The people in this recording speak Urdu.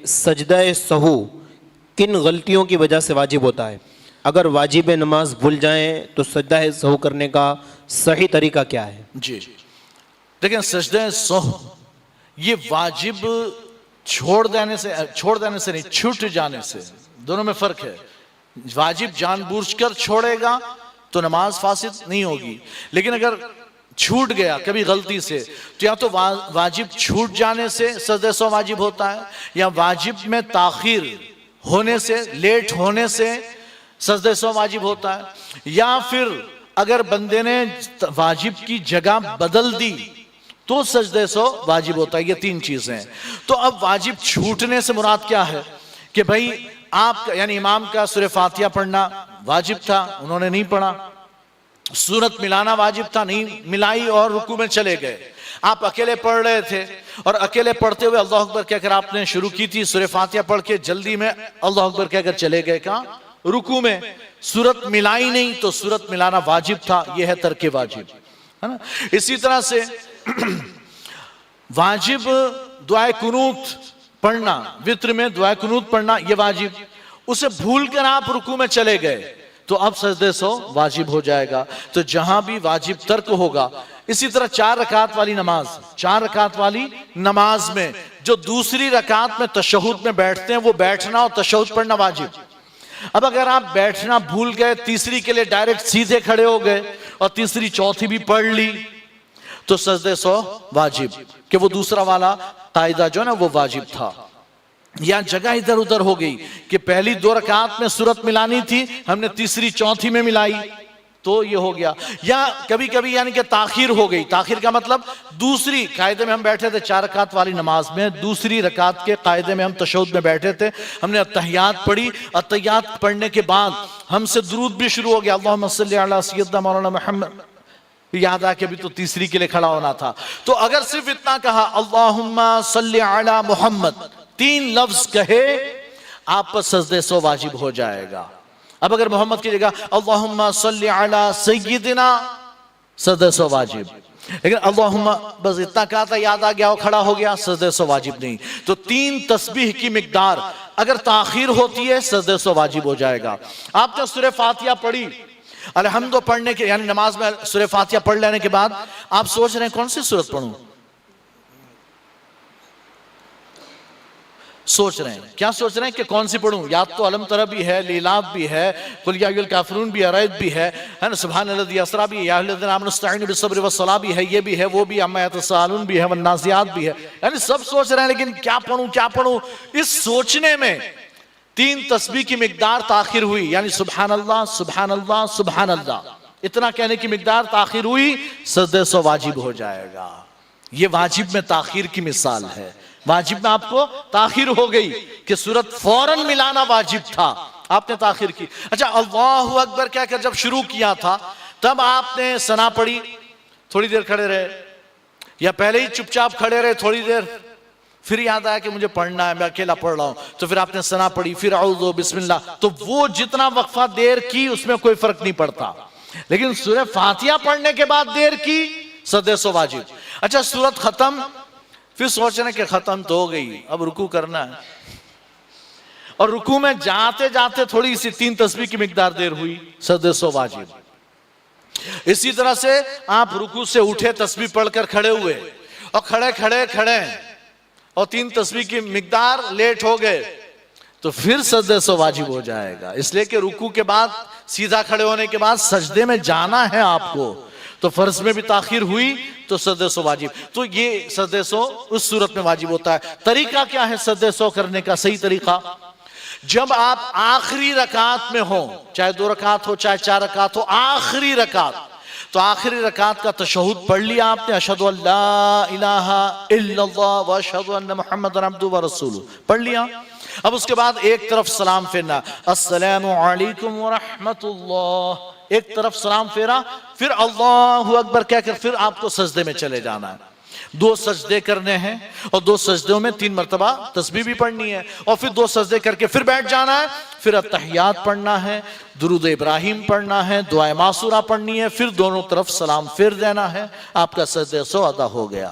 سجدہ سہو کن غلطیوں کی وجہ سے واجب ہوتا ہے؟ اگر واجب نماز بھول جائیں تو سجدہ سہو کرنے کا صحیح طریقہ کیا ہے؟ جی دیکھیں، سجدہ سہو یہ واجب چھوڑ دینے سے نہیں، چھوٹ جانے سے، دونوں میں فرق ہے۔ واجب جان بوجھ کر چھوڑے گا تو نماز فاسد نہیں ہوگی، لیکن اگر چھوٹ گیا کبھی غلطی سے تو یا تو واجب چھوٹ جانے سے سجدہ سہو واجب ہوتا ہے، یا واجب میں تاخیر ہونے سے، لیٹ ہونے سے سجدہ سہو واجب ہوتا ہے، یا پھر اگر بندے نے واجب کی جگہ بدل دی تو سجدہ سہو واجب ہوتا ہے۔ یہ تین چیزیں ہیں۔ تو اب واجب چھوٹنے سے مراد کیا ہے کہ بھئی آپ یعنی امام کا سورہ فاتحہ پڑھنا واجب تھا، انہوں نے نہیں پڑھا، سورت ملانا واجب تھا، نہیں ملائی اور رکوع میں چلے گئے، آپ اکیلے پڑھ رہے تھے اور اکیلے پڑھتے ہوئے اللہ اکبر کہہ کر آپ نے شروع کی تھی، سورہ فاتحہ پڑھ کے جلدی میں اللہ اکبر کہہ کر چلے گئے کہاں؟ رکوع میں، سورت ملائی نہیں تو سورت ملانا واجب تھا، یہ ہے ترک واجب، ہے نا؟ اسی طرح سے واجب دعائے قنوت پڑھنا، وتر میں دعائے قنوت پڑھنا یہ واجب، اسے بھول کر آپ رکوع میں چلے گئے تو اب سجدہ سہو واجب ہو جائے گا۔ تو جہاں بھی واجب ترک ہوگا، اسی طرح 4 رکعت والی نماز میں جو دوسری رکعت میں تشہد میں بیٹھتے ہیں وہ بیٹھنا اور تشہد پڑھنا واجب۔ اب اگر آپ بیٹھنا بھول گئے، تیسری کے لیے ڈائریکٹ سیدھے کھڑے ہو گئے اور تیسری چوتھی بھی پڑھ لی تو سجدہ سہو واجب، کہ وہ دوسرا والا قاعدہ جو ہے نا وہ واجب تھا۔ یا جگہ ادھر ادھر ہو گئی کہ پہلی 2 رکعت میں سورت ملانی تھی، ہم نے تیسری چوتھی میں ملائی تو یہ ہو گیا۔ یا کبھی کبھی یعنی کہ تاخیر ہو گئی، تاخیر کا مطلب دوسری قاعدے میں ہم بیٹھے تھے 4 رکعت والی نماز میں، دوسری رکعت کے قاعدے میں ہم تشہد میں بیٹھے تھے، ہم نے التحیات پڑھی، التحیات پڑھنے کے بعد ہم سے درود بھی شروع ہو گیا، اللہم صلی علی سیدنا مولانا محمد، یاد آ کہ ابھی تو تیسری کے لیے کھڑا ہونا تھا۔ تو اگر صرف اتنا کہا اللہم صلی علی محمد، 3 لفظ کہے، آپ پر سجدہ سہو واجب ہو جائے گا۔ اب اگر محمد کی جگہ اللہم صلی علی سیدنا، سجدہ سہو واجب، لیکن اللہم بس اتنا کہا تھا، یاد آ گیا وہ کھڑا ہو گیا، سجدہ سہو واجب نہیں۔ تو 3 تسبیح کی مقدار اگر تاخیر ہوتی ہے سجدہ سہو واجب ہو جائے گا۔ آپ نے سورہ فاتحہ پڑھی، الحمد پڑھنے کے یعنی نماز میں سورہ فاتحہ پڑھ لینے کے بعد آپ سوچ رہے ہیں کون سی سورت پڑھوں؟ سوچ رہے ہیں، کیا سوچ رہے ہیں کہ کون سی پڑھوں؟ یاد تو علم ترہ بھی ہے، لیلاف بھی ہے، قل یا ایھا الکافرون بھی ہے، رعد بھی ہے نا، سبحان الذی اسریٰ بھی ہے، یا ایھا الذین آمنوا استعینوا بالصبر والصلاۃ بھی ہے، یہ بھی ہے، وہ بھی، عما یتساءلون بھی ہے، والنازعات بھی ہے، یعنی سب سوچ رہے ہیں لیکن کیا پڑھوں؟ اس سوچنے میں 3 تسبیح کی مقدار تاخیر ہوئی، یعنی سبحان اللہ سبحان اللہ سبحان اللہ، اتنا کہنے کی مقدار تاخیر ہوئی، سجدہ سہو واجب ہو جائے گا۔ یہ واجب میں تاخیر کی مثال ہے۔ واجب میں آپ کو تاخیر ہو گئی کہ سورت فوراً ملانا واجب تھا، آپ نے تاخیر کی۔ اچھا، اللہ اکبر کہہ کر جب شروع کیا تھا تب آپ نے ثنا پڑھی، تھوڑی دیر کھڑے رہے، یا پہلے ہی چپ چاپ کھڑے رہے تھوڑی دیر، پھر یاد آیا کہ مجھے پڑھنا ہے، میں اکیلا پڑھ رہا ہوں، تو پھر آپ نے ثنا پڑھی، پھر اعوذ بسم اللہ، تو وہ جتنا وقفہ دیر کی اس میں کوئی فرق نہیں پڑتا، لیکن سورہ فاتحہ پڑھنے کے بعد دیر کی سجدہ سہو واجب۔ اچھا، سورت ختم، پھر سوچنے کہ ختم تو ہو گئی، اب رکوع کرنا ہے، اور رکوع میں جاتے جاتے تھوڑی سی 3 تسبیح کی مقدار دیر ہوئی، سجدہ سہو واجب۔ اسی طرح سے آپ رکوع سے اٹھے، تسبیح پڑھ کر کھڑے ہوئے، اور کھڑے اور 3 تسبیح کی مقدار لیٹ ہو گئے تو پھر سجدہ سہو واجب ہو جائے گا، اس لیے کہ رکوع کے بعد سیدھا کھڑے ہونے کے بعد سجدے میں جانا ہے آپ کو، تو فرض میں بھی تاخیر ہوئی تو سجدہ سہو واجب۔ تو یہ سجدہ سہو اس صورت میں واجب ہوتا ہے۔ طریقہ کیا ہے سجدہ سہو کرنے کا صحیح طریقہ؟ جب آپ آخری رکعت میں ہوں، چاہے 2 رکعت ہو چاہے 4 رکعت ہو، آخری رکعت، تو آخری رکعت کا تشہد پڑھ لیا آپ نے، اشہد ان لا الہ الا اللہ واشہد ان محمد عبدہ ورسولہ پڑھ لیا۔ اب اس کے بعد ایک طرف سلام پھیرنا، السلام علیکم ورحمت اللہ، ایک طرف سلام پھیرا، پھر اللہ اکبر کہہ کر پھر آپ کو سجدے میں چلے جانا ہے۔ 2 سجدے کرنے ہیں، اور 2 سجدوں میں 3 مرتبہ تسبیح بھی پڑھنی ہے، اور پھر 2 سجدے کر کے پھر بیٹھ جانا ہے، پھر التحیات پڑھنا ہے، درود ابراہیم پڑھنا ہے، دعائے معصورہ پڑھنی ہے، پھر دونوں طرف سلام پھیر دینا ہے، آپ کا سجدہ سہو ادا ہو گیا۔